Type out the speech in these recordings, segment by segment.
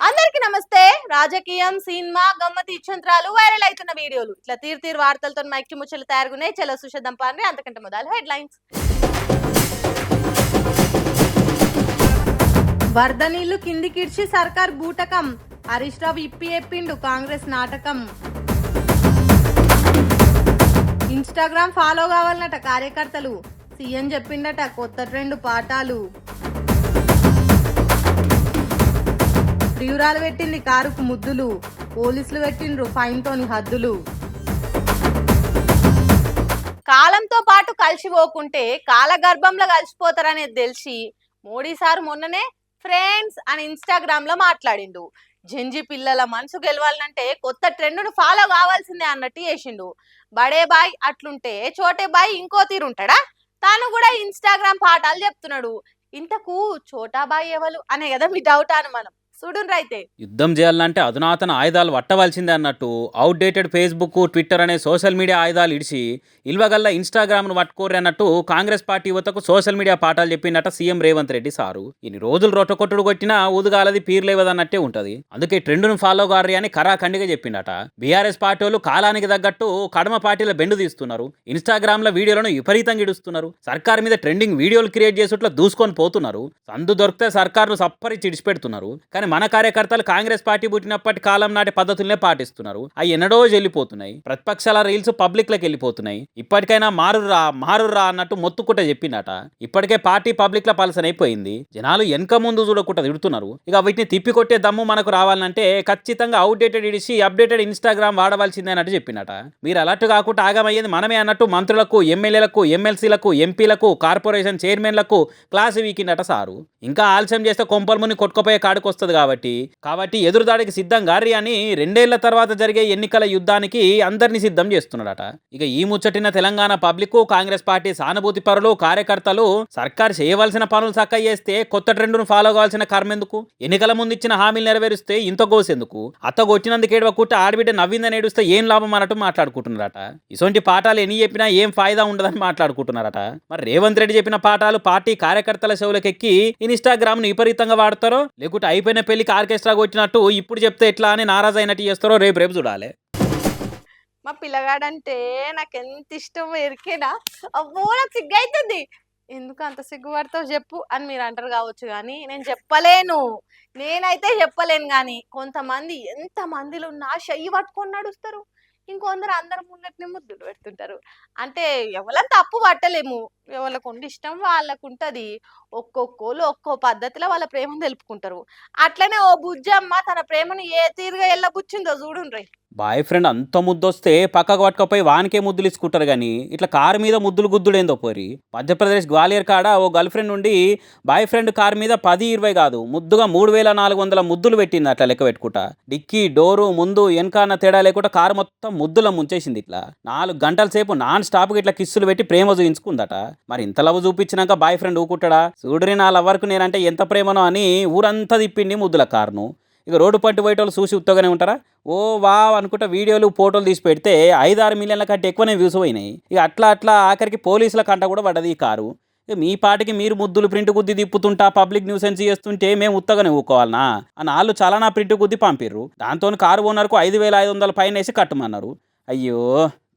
అందరికి నమస్తే. రాజకీయం, సినిమా, గమ్మతి ఇచ్చంత్రాలు, వైరల్ అవుతున్న వీడియోలు ఇట్లా తీరు వార్తలతో మైక్కి ముచ్చలు తయారుగున్నాయి. చలో సుషదం పార్ని అంతకంటే మొదలు హెడ్లైన్స్. వరద నీళ్లు కిందికిడ్చి సర్కార్ బూటకం, హరీష్ రావు ఇప్పి ఎప్పిండు కాంగ్రెస్ నాటకం. ఇన్స్టాగ్రామ్ ఫాలో కావాలన్నట కార్యకర్తలు, సీఎం చెప్పిండట కొత్త ట్రెండ్ పాఠాలు. ప్రియురాలు పెట్టింది కారుకు ముద్దులు, పోలీసులు పెట్టిండ్రు ఫైన్ తోని హద్దులు. కాలంతో పాటు కలిసిపోకుంటే కాలగర్భంలో కలిసిపోతారనేది తెలిసి మోడీ సార్ మొన్ననే ఫ్రెండ్స్ అని ఇన్స్టాగ్రామ్ లో మాట్లాడిండు. జంజి పిల్లల మనసు గెలవాలంటే కొత్త ట్రెండ్ను ఫాలో కావాల్సిందే అన్నట్టు చేసిండు. బడే బాయ్ అట్లుంటే చోటే బాయ్ ఇంకో తీరుంటాడా? తాను కూడా ఇన్స్టాగ్రామ్ పాఠాలు చెప్తున్నాడు. ఇంతకు చోటా బాయ్ ఎవరు అనే కదా మీ డౌట్ అనుమానం. చూడుండ్రైతే. యుద్ధం చేయాలంటే అధునాతన ఆయుధాలు పట్టవలసిందే అన్నట్టు అవుట్డేటెడ్ ఫేస్బుక్, ట్విట్టర్ అనే సోషల్ మీడియా ఆయుధాలు ఇడిచి ఇల్వగల్ల ఇన్స్టాగ్రామ్ను పట్టుకోర్రి అన్నట్టు కాంగ్రెస్ పార్టీ యువతకు సోషల్ మీడియా పాఠాలు చెప్పిందట సీఎం రేవంత్ రెడ్డి సారు. ఇన్ని రోజులు రొట్టకొట్టుడు కొట్టినా ఊదుగాలది పీర్లేవదన్నట్టే ఉంటది. అందుకే ట్రెండ్ను ఫాలో గారి అని కరాఖండిగా చెప్పిండట. బీఆర్ఎస్ పార్టీ వాళ్ళు కాలానికి తగ్గట్టు కడమ పార్టీల బెండు తీస్తున్నారు. ఇన్స్టాగ్రామ్ లో వీడియోలను విపరీతంగా ఇడుస్తున్నారు. సర్కార్ మీద ట్రెండింగ్ వీడియోలు క్రియేట్ చేసుట్లా దూసుకొని పోతున్నారు. సందు దొరికితే సర్కార్ను సప్పరించి ఇడిచిపెడుతున్నారు. కానీ మన కార్యకర్తలు కాంగ్రెస్ పార్టీ పుట్టినప్పటి కాలం నాటి పద్ధతులనే పాటిస్తున్నారు. అవి ఎన్నడో వెళ్ళిపోతున్నాయి. ప్రతిపక్షాల రీల్స్ పబ్లిక్ లకు వెళ్ళిపోతున్నాయి. ఇప్పటికైనా మారుర్రా అన్నట్టు మొత్తుకుంట చెప్పిందట. ఇప్పటికే పార్టీ పబ్లిక్ ల పలసనైపోయింది. జనాలు వెనక ముందు చూడకుండా తిడుతున్నారు. ఇక వీటిని తిప్పికొట్టే దమ్ము మనకు రావాలంటే ఖచ్చితంగా అవుట్డేటెడ్ ఇడిసి అప్డేటెడ్ ఇన్స్టాగ్రామ్ వాడవలసిందే అన్నట్టు చెప్పిందట. మీరు అలర్ట్ కాకుండా ఆగమయ్యేది మనమే అన్నట్టు మంత్రులకు, ఎమ్మెల్యేలకు, ఎమ్మెల్సీలకు, ఎంపీలకు, కార్పొరేషన్ చైర్మన్లకు క్లాసు వీకిందట సారు. ఇంకా ఆలస్యం చేస్తే కొంపల ముని కొట్టుకుపోయే కాడికి వస్తుంది కాబట్టి ఎదురుదాడికి సిద్ధం గారి అని 2 ఏళ్ల తర్వాత జరిగే ఎన్నికల యుద్ధానికి అందరినీ సిద్ధం చేస్తున్నాడట. ఇక ఈ ముచ్చటిన తెలంగాణ పబ్లిక్, కాంగ్రెస్ పార్టీ సానుభూతి పరులు, కార్యకర్తలు సర్కార్ చేయవలసిన పనులు చక్క చేస్తే కొత్త ట్రెండ్ను ఫాలో కావాల్సిన కర్మెందుకు? ఎన్నికల ముందు ఇచ్చిన హామీలు నెరవేరుస్తే ఇంత గోసెందుకు? అత్తగొచ్చినందుకు ఏడవకుంటే ఆడబిడ్డ నవ్విందని ఏడుస్తే ఏం లాభం అన్నట్టు మాట్లాడుకుంటున్నారట. ఇటువంటి పాఠాలు ఎన్ని చెప్పినా ఏం ఫాయిదా ఉండదని మాట్లాడుకుంటున్నారట. మరి రేవంత్ రెడ్డి చెప్పిన పాఠాలు పార్టీ కార్యకర్తల చెవులకెక్కి ఇన్స్టాగ్రామ్ ను విపరీతంగా వాడతారో, లేకుంటే అయిపోయిన పెళ్లికి ఆర్కెస్ట్రా కొట్టినట్టు ఇప్పుడు చెప్తే ఎట్లా అని నారాజు అయినట్టు చేస్తారో రేపు చూడాలి. మా పిల్లగాడంటే నాకు ఎంత ఇష్టం ఎరికేనా. అవ్వో నాకు సిగ్గు అవుతుంది. ఎందుకు అంత సిగ్గుపడతావు చెప్పు అని మీరు అంటారు కావచ్చు, కానీ నేను చెప్పలేను. నేనైతే చెప్పలేను. కానీ కొంతమంది ఎంత మందిలో ఉన్నా చెయ్యి పట్టుకొని నడుస్తారు. ఇంకొందరు అందరు ముందటిని ముద్దులు పెడుతుంటారు. అంటే ఎవరైనా తప్పు పట్టలేము. ఎవరికి ఉండి ఇష్టం వాళ్ళకు ఉంటది. ఒక్కొక్కరు ఒక్కో పద్ధతిలో వాళ్ళ ప్రేమను తెలుపుకుంటారు. అట్లనే ఓ బుజ్జమ్మ తన ప్రేమను ఏ తీరుగా ఎల్లబుచ్చిందో చూడుండ్రి. బాయ్ ఫ్రెండ్ అంత ముద్దొస్తే పక్కకు పట్టుకపోయి వానికే ముద్దులు ఇచ్చుకుంటారు. కానీ ఇట్లా కారు మీద ముద్దులు గుద్దుడేందో పోరి. మధ్యప్రదేశ్ గ్వాలియర్ కాడ ఓ గర్ల్ ఫ్రెండ్ ఉండి బాయ్ ఫ్రెండ్ కారు మీద 10-20 కాదు ముద్దుగా 3400 ముద్దులు పెట్టింది. అట్లా లెక్క పెట్టుకుంటా డిక్కీ, డోరు, ముందు వెనక అన్న తేడా లేకుండా కారు మొత్తం ముద్దుల ముంచేసింది. ఇట్లా 4 గంటల సేపు నాన్ స్టాప్గా ఇట్లా కిస్సులు పెట్టి ప్రేమ చూయించుకుందట. మరి ఇంత లవ్ చూపించినాక బాయ్ ఫ్రెండ్ ఊకుంటాడా? చూడరి నా లవర్కు నేనంటే ఎంత ప్రేమనో అని ఊరంతా తిప్పింది ముద్దుల కారును. ఇక రోడ్డు పట్టు పోయేటోళ్ళు చూసి ఉత్తగానే ఉంటారా? ఓ వావ్ అనుకుంటా వీడియోలు, ఫోటోలు తీసి పెడితే 5-6 మిలియన్ల కంటే ఎక్కువనే వ్యూస్ పోయినాయి. ఇక అట్లా ఆఖరికి పోలీసుల కంట కూడా పడ్డది ఈ కారు. ఇక మీ పాటికి మీరు ముద్దులు ప్రింట్ గుద్ది తిప్పుతుంటా పబ్లిక్ న్యూసెన్స్ చేస్తుంటే మేము ఉత్తగానే ఊకోవాలనా అని వాళ్ళు చలనా ప్రింట్ గుద్ది పంపిర్రు. దాంతో కారు ఓనర్కు 5500 పైన వేసి కట్టమన్నారు. అయ్యో,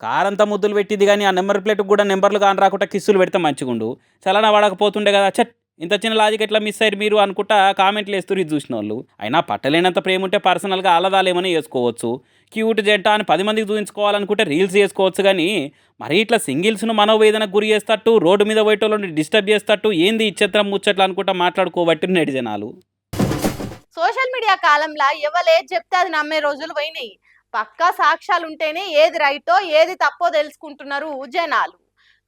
కారంతా ముద్దులు పెట్టింది కానీ ఆ నెంబర్ ప్లేట్కి కూడా నెంబర్లు కాని రాకుండా కిస్సులు పెడితే మంచిగుండు. చలనా వాడకపోతుండే కదా. చట్, ఇంత చిన్న లాజిక్ ఎట్లా మిస్ అయ్యారు మీరు అనుకుంటా కామెంట్లు వేస్తారు ఇది చూసిన వాళ్ళు. అయినా పట్టలేనంత ప్రేమ ఉంటే పర్సనల్గా ఆలదాలేమని చేసుకోవచ్చు. క్యూట్ జంట అని 10 మందికి చూపించుకోవాలనుకుంటే రీల్స్ చేసుకోవచ్చు. కానీ మరి ఇట్లా సింగిల్స్ను మనోవేదనకు గురి చేస్తట్టు, రోడ్డు మీద పోయేటోళ్ళని డిస్టర్బ్ చేస్తట్టు ఏంది ఇచ్చత్రం ముచ్చట్లు అనుకుంటా మాట్లాడుకోబట్టి నేటి జనాలు. సోషల్ మీడియా కాలంలో ఎవరు చెప్తే అది నమ్మే రోజులు పోయినాయి. పక్కా సాక్ష్యాలు ఉంటేనే ఏది రైటో ఏది తప్పో తెలుసుకుంటున్నారు జనాలు.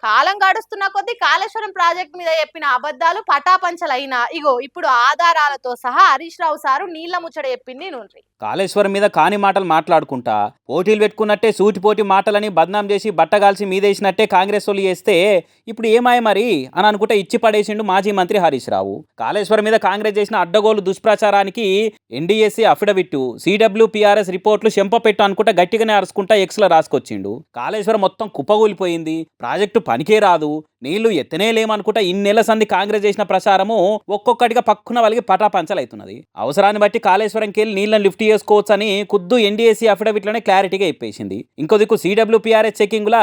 కాలం గడుస్తున్న కొద్దీ కాళేశ్వరం ప్రాజెక్ట్ మీద చెప్పిన అబద్ధాలు పటాపంచలైనా ఇగో ఇప్పుడు ఆధారాలతో సహా హరీష్ రావు సారు నీళ్ల ముచ్చట చెప్పింది నూన్రి. కాళేశ్వరం మీద కాని మాటలు మాట్లాడుకుంటా పోటీలు పెట్టుకున్నట్టే సూటిపోటీ మాటలని బద్నాం చేసి బట్టగాల్సి మీదేసినట్టే కాంగ్రెస్ వాళ్ళు చేస్తే ఇప్పుడు ఏమాయ మరి అని అనుకుంటే ఇచ్చి పడేసిండు మాజీ మంత్రి హరీష్ రావు. కాళేశ్వరం మీద కాంగ్రెస్ చేసిన అడ్డగోలు దుష్ప్రచారానికి ఎన్డీఎస్సీ అఫిడవిట్, CWPRS రిపోర్ట్లు చెంపపెట్టు అనుకుంటా గట్టిగానే అరుచుకుంటా ఎక్స్లో రాసుకొచ్చిండు. కాళేశ్వరం మొత్తం కుప్పగూలిపోయింది, ప్రాజెక్టు పనికే రాదు, నీళ్లు ఎత్తనే లేమనుకుంటా ఇన్నేళ్ల సంది కాంగ్రెస్ చేసిన ప్రచారము ఒక్కొక్కటిగా పక్కున వాళ్ళకి పటాపంచలవుతున్నది. అవసరాన్ని బట్టి కాళేశ్వరంకి వెళ్ళి నీళ్ళని లిఫ్ట్ చేసుకోవచ్చని ఖుద్దు ఎన్డీఏసీ అఫిడవిట్లోనే క్లారిటీగా చెప్పేసింది. ఇంకో దిక్కు CWPRS చెకింగ్లా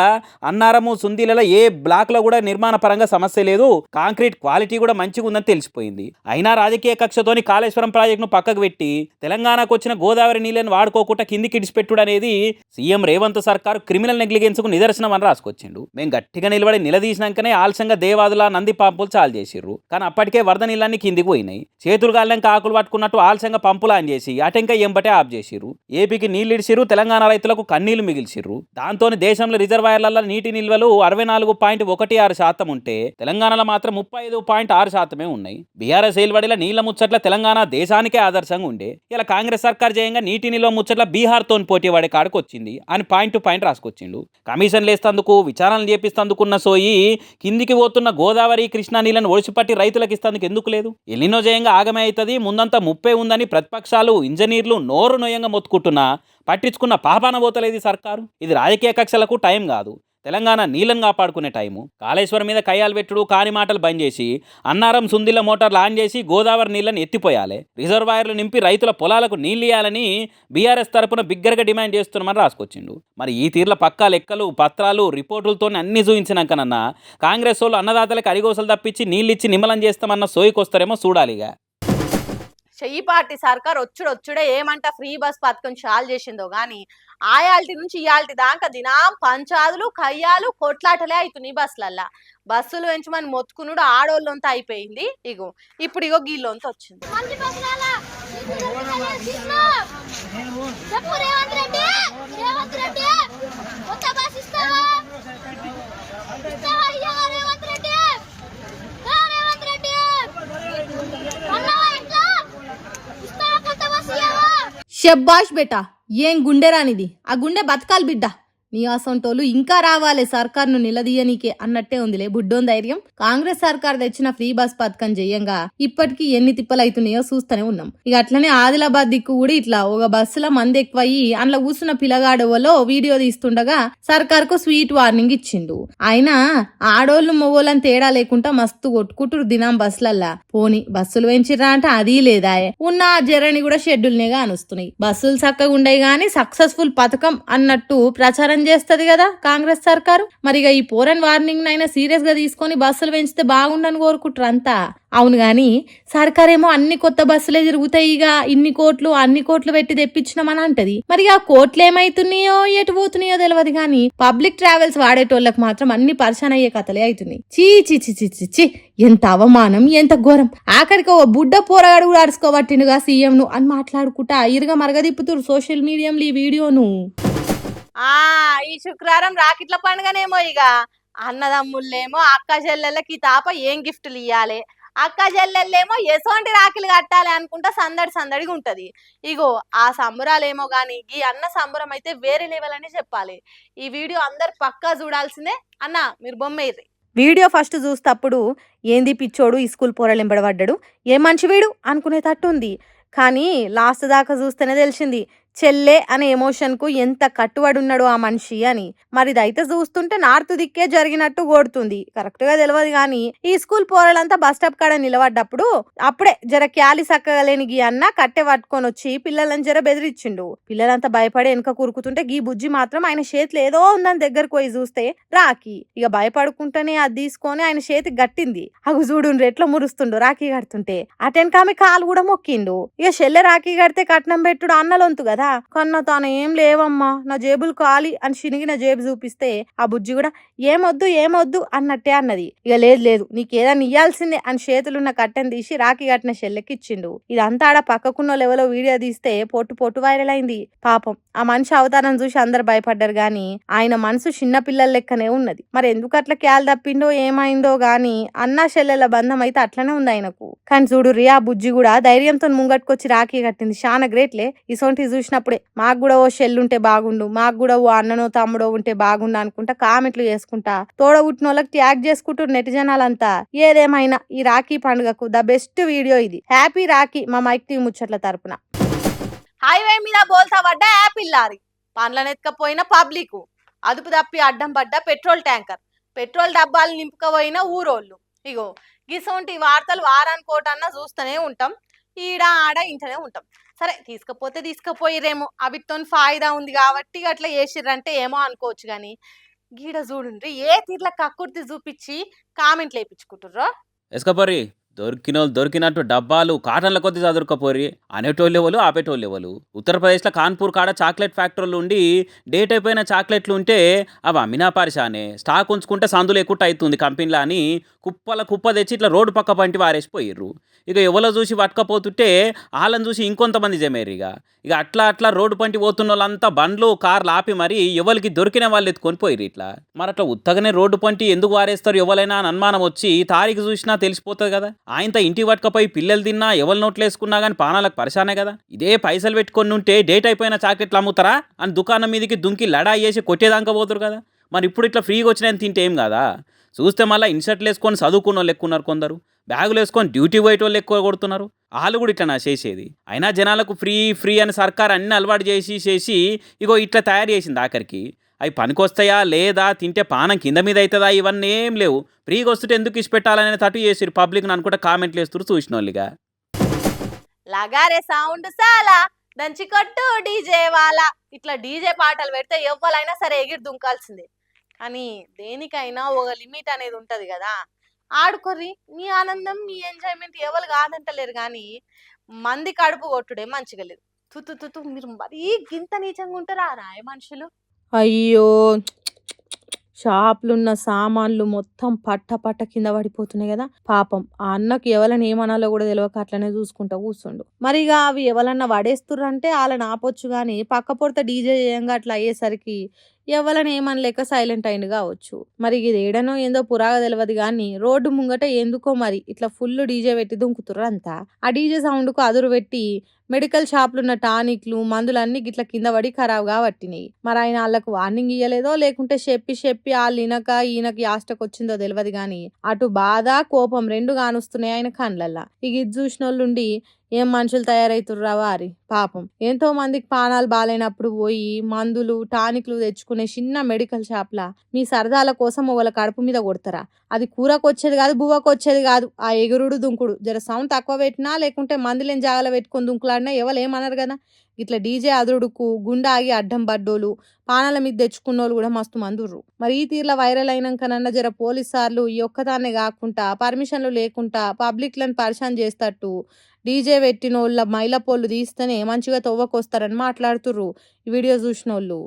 అన్నారము సుందీలలో ఏ బ్లాక్ లో కూడా నిర్మాణ పరంగా సమస్య లేదు, కాంక్రీట్ క్వాలిటీ కూడా మంచిగా ఉందని తెలిసిపోయింది. అయినా రాజకీయ కక్షతోని కాళేశ్వరం ప్రాజెక్టును పక్కకు పెట్టి తెలంగాణకు వచ్చిన గోదావరి నీళ్ళని వాడుకోకుండా కిందికి ఇడిచిపెట్టుడు అనేది సీఎం రేవంత్ సర్కారు క్రిమినల్ నెగ్లిగెన్స్ కు నిదర్శనం అని రాసుకొచ్చిండు. మేము గట్టిగా నిలబడి నిలదీసినాకనే ఆలస్యంగా దేవాదుల నంది పంపులు చాలు చేసిర్రు. కానీ అప్పటికే వరద నీళ్ళన్నీ కిందికి పోయినాయి. చేతులు గాలినాక ఆకులు పట్టుకున్నట్టు ఆలస్యంగా పంపులు ఆన్ చేసి అటెంక ఎంబటే ఆఫ్ చేసిర్రు. ఏపీకి నీళ్లు ఇడిచిర్రు, తెలంగాణ రైతులకు కన్నీళ్లు మిగిల్చిర్రు. దాంతో దేశంలో రిజర్వాయర్లలో నీటి నిల్వలు 64.16% ఉంటే తెలంగాణలో మాత్రం 35.6% ఉన్నాయి. బీఆర్ఎస్ ఏల్వడిల నీళ్ల ముచ్చట్ల తెలంగాణ దేశానికే ఆదర్శంగా ఉండే. ఇలా కాంగ్రెస్ సర్కార్ చేయంగా నీటి నిల్వ ముచ్చట్ల బీహార్తో పోటీ పడే కాడికి వచ్చింది అని పాయింట్ టు పాయింట్ రాసుకొచ్చిండు. కమిషన్ లేస్తందుకు విచారణలు చేపిస్తందుకున్న సోయి కిందికి పోతున్న గోదావరి కృష్ణా నీళ్లను ఒడిచిపట్టి రైతులకు ఇస్తందుకు ఎందుకు లేదు? ఎల్లినో జయంగా ఆగమే అవుతుంది, ముందంతా ముప్పే ఉందని ప్రతిపక్షాలు ఇంజనీర్లు నోరు నొయ్యంగా మొత్తుకుంటున్నా పట్టించుకున్న పాపాన పోతలేదు సర్కారు. ఇది రాజకీయ కక్షలకు టైం కాదు, తెలంగాణ నీళ్ళని కాపాడుకునే టైము. కాళేశ్వరం మీద కయ్యాలు పెట్టుడు కాని మాటలు బంద్ చేసి అన్నారం సుందిల మోటార్లు ఆన్ చేసి గోదావరి నీళ్ళని ఎత్తిపోయాలి, రిజర్వాయర్లు నింపి రైతుల పొలాలకు నీళ్ళు ఇవ్వాలని బీఆర్ఎస్ తరపున బిగ్గరగా డిమాండ్ చేస్తున్నామని రాసుకొచ్చిండు. మరి ఈ తీర్ల పక్కా లెక్కలు పత్రాలు రిపోర్టులతో అన్ని చూపించినాకనన్నా కాంగ్రెస్ వాళ్ళు అన్నదాతలకు అరిగోసలు తప్పించి నీళ్ళు ఇచ్చి నిమ్మలం చేస్తామన్న సోయికొస్తారేమో చూడాలిగా. చెయ్యి పార్టీ సర్కార్ వచ్చుడే ఏమంట ఫ్రీ బస్ పథకం చాలు చేసిందో గాని ఆయాల్టి నుంచి ఇయాల్టి దాకా దినాం పంచాదులు కయ్యాలు కొట్లాటలే అవుతున్నాయి బస్సులల్లా. బస్సులు పెంచమని మొత్తుకునుడు ఆడోళ్ళంతా అయిపోయింది. ఇప్పుడు గీళ్ళొంత వచ్చింది. షబ్బాష్ బేటా, ఏం గుండెరానిది, ఆ గుండె బతకాలి బిడ్డ. నీ అసంటోళ్ళు ఇంకా రావాలి సర్కార్ను నిలదీయనీకే అన్నట్టే ఉందిలే బుడ్డోన్ ధైర్యం. కాంగ్రెస్ సర్కార్ తెచ్చిన ఫ్రీ బస్ పథకం చెయ్యంగా ఇప్పటికీ ఎన్ని తిప్పలైతున్నాయో చూస్తూనే ఉన్నాం. ఇక అట్లనే ఆదిలాబాద్ దిక్కు కూడా ఇట్లా ఒక బస్సులో మంది ఎక్కువయ్యి అందులో కూర్చున్న పిల్లగాడవలో వీడియో తీస్తుండగా సర్కార్కు స్వీట్ వార్నింగ్ ఇచ్చిండు. అయినా ఆడోళ్ళు మొగోళ్ళని తేడా లేకుండా మస్తు కొట్టుకుంటురు దినాం బస్సులల్లా. పోని బస్సులు పెంచిర్రా అంటే అది లేదా, ఉన్న ఆ జర్నీ కూడా షెడ్యూల్నేగా అనుస్తున్నాయి. బస్సులు చక్కగా ఉండయి గాని సక్సెస్ఫుల్ పథకం అన్నట్టు ప్రచారం చేస్తది కదా కాంగ్రెస్ సర్కారు. మరిగా ఈ పోరన్ వార్నింగ్ నైనా సీరియస్ గా తీసుకొని బస్సులు పెంచితే బాగుండని కోరుకుంటారు అంతా. అవును గాని సర్కారేమో అన్ని కొత్త బస్సులే తిరుగుతాయి, ఇక అన్ని కోట్లు పెట్టి తెప్పించినామని అంటది. మరి ఆ కోట్లు ఏమైతున్నాయో ఎటు పోతున్నాయో తెలియదు గాని పబ్లిక్ ట్రావెల్స్ వాడేటోళ్ళకి మాత్రం అన్ని పరిశాన్ అయ్యే కథలే అవుతున్నాయి. చీ చీ చీ చీ చీ చీ, ఎంత అవమానం, ఎంత ఘోరం. ఆఖరికి ఓ బుడ్డ పోరగాడు కూడా అరుచుకోబట్టిండుగా సీఎం ను అని మాట్లాడుకుంటా ఇరుగా మరగదిప్పుతురు సోషల్ మీడియాలో ఈ వీడియోను. ఈ శుక్రవారం రాకెట్ల పండుగనేమో ఇక అన్నదమ్ముళ్ళేమో అక్క చెల్లెళ్ళకి తాప ఏం గిఫ్ట్లు ఇవ్వాలి, అక్క చెల్లెళ్ళేమో ఎసోంటి రాఖీలు కట్టాలి అనుకుంటా సందడిగా ఉంటది. ఆ సంబరాలేమో గాని ఈ అన్న సంబరం అయితే వేరే లెవెల్ అని చెప్పాలి. ఈ వీడియో అందరు పక్కా చూడాల్సిందే. అన్న మీరు బొమ్మయ్యి వీడియో ఫస్ట్ చూస్తప్పుడు ఏంది పిచ్చోడు ఈ స్కూల్ పోరలు ఎంబడబడ్డాడు, ఏ మంచి వీడు అనుకునేటట్టు ఉంది. కానీ లాస్ట్ దాకా చూస్తేనే తెలిసింది చెల్లె అనే ఎమోషన్కు ఎంత కట్టుబడి ఉన్నాడు ఆ మనిషి అని. మరి ఇదైతే చూస్తుంటే నార్త్ దిక్కే జరిగినట్టు కొడుతుంది, కరెక్ట్ గా తెలియదు కానీ ఈ స్కూల్ పోరలంతా బస్ స్టాప్ కాడ నిలబడ్డప్పుడు అప్పుడే జర క్యాలి సక్కగా లేని గీ అన్న కట్టె పట్టుకొని వచ్చి పిల్లలని జర బెదిరించిండు. పిల్లలంతా భయపడి వెనక కూరుకుతుంటే గీ బుజ్జి మాత్రం ఆయన చేతిలో ఏదో ఉందని దగ్గరకు పోయి చూస్తే రాఖీ. ఇక భయపడుకుంటేనే అది తీసుకొని ఆయన చేతికి గట్టింది. అగు చూడు ఎట్లా మురుస్తుండు రాఖీ కడుతుంటే. అటెన్కామె కాలు కూడా మొక్కిండు. ఇక చెల్లె రాఖీ కడితే కట్నం పెట్టుడు అన్నలొంతు కదా, కన్నా తాను ఏం లేవమ్మా నా జేబులు ఖాళీ అని చినిగిన జేబు చూపిస్తే ఆ బుజ్జి కూడా ఏమొద్దు అన్నట్టే అన్నది. ఇక లేదు నీకేదన్నా ఇయ్యాల్సిందే అని చేతులున్న కట్టెను తీసి రాఖీ కట్టిన చెల్లెకి ఇచ్చిండు. ఇదంతా ఆడ పక్కకున్న లెవెల్లో వీడియో తీస్తే పొట్టు వైరల్ అయింది. పాపం ఆ మనిషి అవతారం చూసి అందరు భయపడ్డారు గాని ఆయన మనసు చిన్న పిల్లల లెక్కనే ఉన్నది. మరి ఎందుకు అట్లా క్యాల్ తప్పిండో ఏమైందో గాని అన్నా చెల్లెల బంధం అయితే అట్లనే ఉంది ఆయనకు. కానీ చూడు రియా బుజ్జి కూడా ధైర్యంతో ముంగట్టుకొచ్చి రాఖీ కట్టింది, చాలా గ్రేట్లే. ఇసొంటి చూసినప్పుడే మాకు కూడా ఓ షెల్లుంటే బాగుండు, మాకు కూడా ఓ అన్ననో తమ్ముడో ఉంటే బాగుండు అనుకుంటా కామెంట్లు చేసుకుంటా తోడబుట్టిన వాళ్ళకి ట్యాగ్ చేసుకుంటారు నెట్ జనాలంతా. ఏదేమైనా ఈ రాఖీ పండుగకు ద బెస్ట్ వీడియో ఇది. హ్యాపీ రాఖీ మా మైక్ టీవీ ముచ్చట్ల తరపున. హైవే మీద బోల్తా పడ్డ యాపిల్ లారీ, పండ్లనెత్తుకపోయిన పబ్లిక్, అదుపు తప్పి అడ్డం పడ్డ పెట్రోల్ ట్యాంకర్, పెట్రోల్ డబ్బాలు నింపుకపోయిన ఊరోళ్ళు. ఇగో గిసొంటి వార్తలు వారానికోటన్నా చూస్తూనే ఉంటాం. ఈడ ఆడ ఇంటనే ఉంటాం. సరే తీసుకపోతే తీసుకపోయిరేమో, అవితోని ఫాయిదా ఉంది కాబట్టి అట్లా చేసిర్రంటే ఏమో అనుకోవచ్చు. కానీ గీడ చూడుండ్రి ఏ తీర్ల కక్కుర్తి చూపించి కామెంట్లు వేయించుకుంటుర్రో. ఎసుకపోర్రి దొరికినోళ్ళు దొరికినట్టు డబ్బాలు కాటన్ల కొద్ది చదురుకపోర్రి అనేటోళ్ళు ఎవరు ఆపేటోళ్ళు ఎవరు. ఉత్తరప్రదేశ్లో కాన్పూర్ కాడ చాక్లెట్ ఫ్యాక్టరీలు ఉండి డేట్ అయిపోయిన చాక్లెట్లు ఉంటే అవి అమ్మినా పరిశానే, స్టాక్ ఉంచుకుంటే సందులు ఎక్కువ అవుతుంది కంపెనీలో అని కుప్ప తెచ్చి ఇట్లా రోడ్డు పక్క పంటి వారేసిపోయిర్రు. ఇక ఎవరో చూసి పట్టుకపోతుంటే వాళ్ళని చూసి ఇంకొంతమంది జమేరు. ఇక అట్లా రోడ్డు పంటి పోతున్న వాళ్ళంతా బండ్లు కార్లు ఆపి మరి ఎవరికి దొరికిన వాళ్ళు ఎత్తుకొని పోయిర్రు. ఇట్లా మరి అట్లా ఉత్తగానే రోడ్డు పంటి ఎందుకు వారేస్తారు ఎవరైనా అని అనుమానం వచ్చి తారీఖు చూసినా తెలిసిపోతుంది కదా. ఆయనతో ఇంటికి పట్టుకపోయి పిల్లలు తిన్నా ఎవరు నోట్లు వేసుకున్నా కానీ పానాలకు పరిశానే కదా. ఇదే పైసలు పెట్టుకొని ఉంటే డేట్ అయిపోయిన చాకెట్లు అమ్ముతారా అని దుకాణం మీదకి దుంకి లడా వేసి కొట్టేదాకా పోతారు కదా. మరి ఇప్పుడు ఇట్లా ఫ్రీగా వచ్చిన తింటే ఏం కదా. చూస్తే మళ్ళీ ఇన్షర్ట్లు వేసుకొని చదువుకున్న వాళ్ళు ఎక్కువ ఉన్నారు, కొందరు బ్యాగులు వేసుకొని డ్యూటీ పోయేట వాళ్ళు ఎక్కువ కొడుతున్నారు. వాళ్ళు కూడా ఇట్లా చేసేది. అయినా జనాలకు ఫ్రీ అని సర్కార్ అన్ని అలవాటు చేసి ఇగో ఇట్లా తయారు చేసింది. ఆఖరికి అవి పనికొస్తాయా లేదా, తింటే పానం కింద మీద అవుతుందా, ఇవన్నీ ఏం లేవు. ఫ్రీగా వస్తుంటే ఎందుకు ఇచ్చి పెట్టాలనే తట్టు చేసిరు పబ్లిక్ని అనుకుంటే కామెంట్లు వేస్తారు చూసిన వాళ్ళుగా. లగారే సౌండ్ సాలా దంచి కొట్టు డీజే వాళ్ళ, ఇట్లా డీజే పాటలు పెడితే ఎవ్వరైనా సరే ఎగిరి దుంకాల్సిందే. కానీ దేనికైనా ఒక లిమిట్ అనేది ఉంటది కదా. ఆడుకోర్రి, మీ ఆనందం మీ ఎంజాయ్మెంట్ ఎవరు కాదంటలేరు. కానీ మంది కడుపు కొట్టుడే మంచిగా లేదు. తుతు మీరు మరీ గింత నీచంగా ఉంటారా రాయ మనుషులు. అయ్యో, షాపులున్న సామాన్లు మొత్తం పట్ట కింద పడిపోతున్నాయి కదా. పాపం ఆ అన్నకి ఎవరైనా ఏమనాలో కూడా తెలియక అట్లనే చూసుకుంటా కూర్చుండు. మరి ఇక అవి ఎవరన్నా పడేస్తుర్రంటే వాళ్ళని ఆపొచ్చు. కానీ పక్క పొడత డీజే చేయంగా అట్లా అయ్యేసరికి ఎవరైనా ఏమనలేక సైలెంట్ అయింది కావచ్చు. మరి ఇది ఏడనో ఏందో పురాగా తెలియదు. కానీ రోడ్డు ముంగట ఎందుకో మరి ఇట్లా ఫుల్ డీజే పెట్టి దుంకుతుర్రు అంతా. ఆ డీజే సౌండ్కు అదురు పెట్టి మెడికల్ షాప్లు ఉన్న టానిక్లు మందులు అన్ని గిట్ల కింద పడి ఖరాబ్గా పట్టినాయి. మరి ఆయన వాళ్ళకు వార్నింగ్ ఇయ్యలేదో లేకుంటే చెప్పి వాళ్ళు ఈయనకి యాస్టకు వచ్చిందో తెలియదు. కానీ అటు బాధ కోపం రెండు కానుస్తున్నాయి ఆయన కళ్ళల్లా. ఇక ఇది చూసిన వాళ్ళుండి ఏం మనుషులు తయారైతుర్రా వారి. పాపం ఎంతో మందికి పానాలు బాగాలేనప్పుడు పోయి మందులు టానిక్లు తెచ్చుకునే చిన్న మెడికల్ షాప్లా మీ సరదాల కోసం వాళ్ళ కడుపు మీద కొడతారా? అది కూరకు వచ్చేది కాదు, బువ్వకు వచ్చేది కాదు. ఆ ఎగురుడు దుంకుడు జర సౌండ్ తక్కువ పెట్టినా లేకుంటే మందులేని జాగాలో పెట్టుకొని దుంకులాడినా ఎవరు ఏమన్నారు కదా. ఇట్లా డీజే అదురుడుకు గుండె ఆగి అడ్డం పడ్డోళ్ళు పానాల మీద తెచ్చుకున్న వాళ్ళు కూడా మస్తు మందుర్రు. మరి ఈ తీర్ల వైరల్ అయినాకనన్నా జర పోలీసు సార్లు ఈ ఒక్కదాన్నే కాకుండా పర్మిషన్లు లేకుండా పబ్లిక్లను పరిశాన్ చేస్తట్టు డీజే పెట్టిన వాళ్ళ మైలపోళ్ళు తీస్తేనే మంచిగా తవ్వకొస్తారని మాట్లాడుతుర్రు ఈ వీడియో చూసిన వాళ్ళు.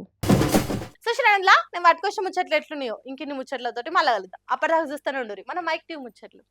సుశ్రాండ్లా నేను పట్టుకొచ్చిన ముచ్చట్లు ఎట్లున్నాయో ఇంకిన్ని ముచ్చట్లతోటి మళ్ళీ కలుద్దాం. అప్పటిదాకా చూస్తూనే ఉండరు మన మైక్ టీవీ ముచ్చట్లు.